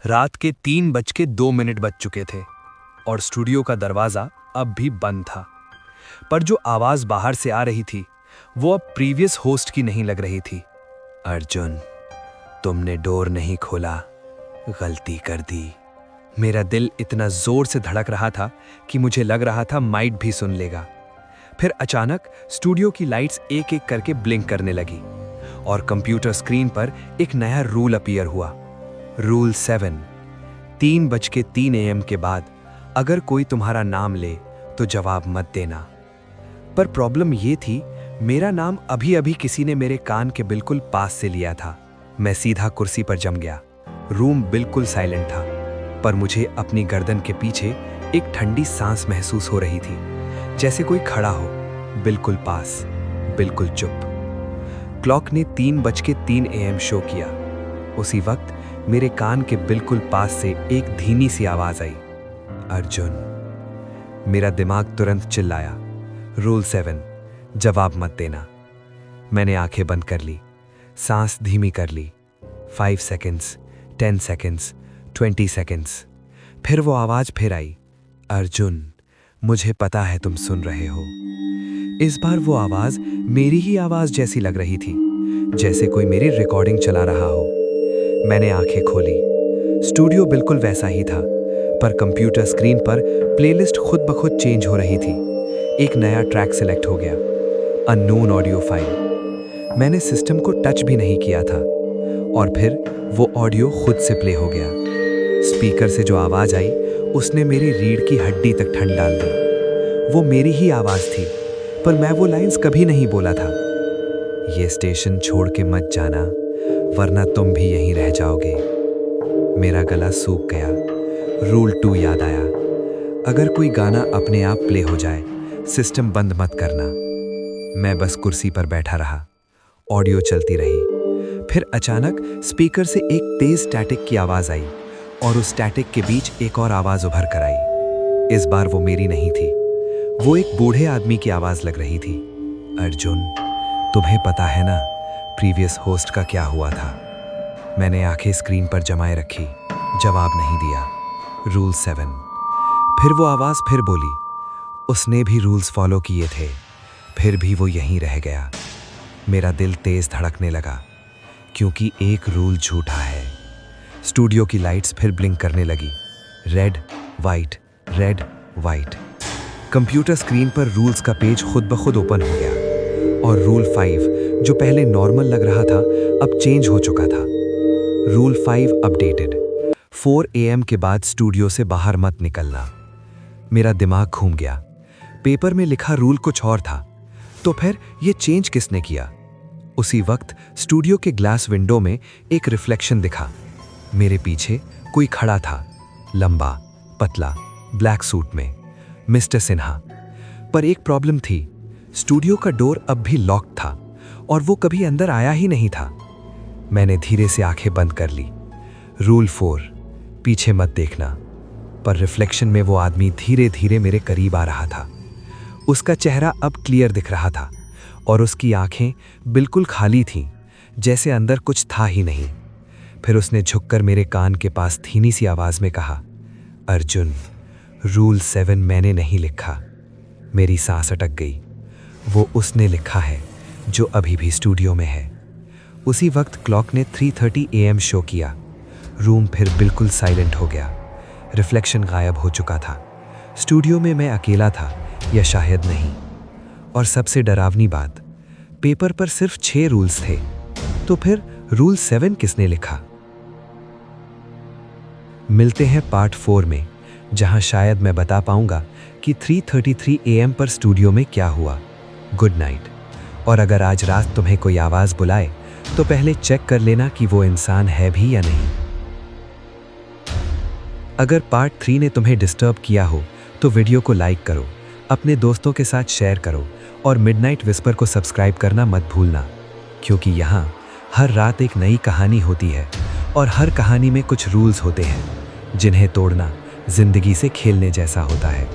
रात के 3:02 बज चुके थे और स्टूडियो का दरवाजा अब भी बंद था। पर जो आवाज बाहर से आ रही थी वो अब प्रीवियस होस्ट की नहीं लग रही थी। अर्जुन, तुमने डोर नहीं खोला, गलती कर दी। मेरा दिल इतना जोर से धड़क रहा था कि मुझे लग रहा था माइक भी सुन लेगा। फिर अचानक स्टूडियो की लाइट्स एक एक करके ब्लिंक करने लगी और कंप्यूटर स्क्रीन पर एक नया रूल अपीयर हुआ। रूल 7, 3:03 AM के बाद अगर कोई तुम्हारा नाम ले तो जवाब मत देना। पर प्रॉब्लम ये थी, मेरा नाम अभी अभी किसी ने मेरे कान के बिल्कुल पास से लिया था। मैं सीधा कुर्सी पर जम गया। रूम बिल्कुल साइलेंट था, पर मुझे अपनी गर्दन के पीछे एक ठंडी सांस महसूस हो रही थी, जैसे कोई खड़ा हो, बिल्कुल पास, बिल्कुल चुप। क्लॉक ने 3:03 AM शो किया। उसी वक्त मेरे कान के बिल्कुल पास से एक धीमी सी आवाज आई, अर्जुन। मेरा दिमाग तुरंत चिल्लाया, रूल 7, जवाब मत देना। मैंने आंखें बंद कर ली, सांस धीमी कर ली। 5 सेकंड्स, 10 सेकंड्स, 20 सेकंड्स। फिर वो आवाज फिर आई, अर्जुन, मुझे पता है तुम सुन रहे हो। इस बार वो आवाज मेरी ही आवाज जैसी लग रही थी, जैसे कोई मेरी रिकॉर्डिंग चला रहा हो। मैंने आंखें खोली। स्टूडियो बिल्कुल वैसा ही था, पर कंप्यूटर स्क्रीन पर प्लेलिस्ट खुद ब खुद चेंज हो रही थी। एक नया ट्रैक सिलेक्ट हो गया, अननोन ऑडियो फाइल। मैंने सिस्टम को टच भी नहीं किया था और फिर वो ऑडियो खुद से प्ले हो गया। स्पीकर से जो आवाज आई उसने मेरी रीढ़ की हड्डी तक ठंड डाल दी। वो मेरी ही आवाज थी, पर मैं वो लाइंस कभी नहीं बोला था। ये स्टेशन छोड़ के मत जाना, वरना तुम भी यहीं रह जाओगे। मेरा गला सूख गया। रूल 2 याद आया, अगर कोई गाना अपने आप प्ले हो जाए, सिस्टम बंद मत करना। मैं बस कुर्सी पर बैठा रहा। ऑडियो चलती रही। फिर अचानक स्पीकर से एक तेज स्टैटिक की आवाज आई और उस स्टैटिक के बीच एक और आवाज उभर कर आई। इस बार वो मेरी नहीं थी, वो एक बूढ़े आदमी की आवाज लग रही थी। अर्जुन, तुम्हें पता है ना प्रीवियस होस्ट का क्या हुआ था? मैंने आंखें स्क्रीन पर जमाए रखी, जवाब नहीं दिया। रूल 7। फिर वो आवाज फिर बोली, उसने भी रूल्स फॉलो किए थे, फिर भी वो यहीं रह गया। मेरा दिल तेज धड़कने लगा, क्योंकि एक रूल झूठा है। स्टूडियो की लाइट्स फिर ब्लिंक करने लगी, red white, red white. Computer screen पर रूल्स का पेज खुद ब खुद ओपन हो गया और रूल 5, जो पहले नॉर्मल लग रहा था, अब चेंज हो चुका था। रूल 5 अपडेटेड, 4 AM के बाद स्टूडियो से बाहर मत निकलना। मेरा दिमाग घूम गया। पेपर में लिखा रूल कुछ और था, तो फिर ये चेंज किसने किया? उसी वक्त स्टूडियो के ग्लास विंडो में एक रिफ्लेक्शन दिखा। मेरे पीछे कोई खड़ा था, लंबा, पतला, ब्लैक सूट में, मिस्टर सिन्हा। पर एक प्रॉब्लम थी, स्टूडियो का डोर अब भी लॉक था और वो कभी अंदर आया ही नहीं था। मैंने धीरे से आंखें बंद कर ली। रूल 4, पीछे मत देखना। पर रिफ्लेक्शन में वो आदमी धीरे धीरे मेरे करीब आ रहा था। उसका चेहरा अब क्लियर दिख रहा था और उसकी आंखें बिल्कुल खाली थीं, जैसे अंदर कुछ था ही नहीं। फिर उसने झुककर मेरे कान के पास धीमी सी आवाज में कहा, अर्जुन, रूल 7 मैंने नहीं लिखा। मेरी सांस अटक गई। वो उसने लिखा है जो अभी भी स्टूडियो में है। उसी वक्त क्लॉक ने 3:30 AM शो किया। रूम फिर बिल्कुल साइलेंट हो गया। रिफ्लेक्शन गायब हो चुका था। स्टूडियो में मैं अकेला था, या शायद नहीं। और सबसे डरावनी बात, पेपर पर सिर्फ 6 रूल्स थे, तो फिर रूल 7 किसने लिखा? मिलते हैं पार्ट 4 में, जहां शायद मैं बता पाऊंगा कि 3:33 AM पर स्टूडियो में क्या हुआ। Good night. और अगर आज रात तुम्हें कोई आवाज बुलाए तो पहले चेक कर लेना कि वो इंसान है भी या नहीं। अगर पार्ट 3 ने तुम्हें डिस्टर्ब किया हो तो वीडियो को लाइक करो, अपने दोस्तों के साथ शेयर करो और मिडनाइट विस्पर को सब्सक्राइब करना मत भूलना, क्योंकि यहाँ हर रात एक नई कहानी होती है और हर कहानी में कुछ रूल्स होते हैं जिन्हें तोड़ना जिंदगी से खेलने जैसा होता है।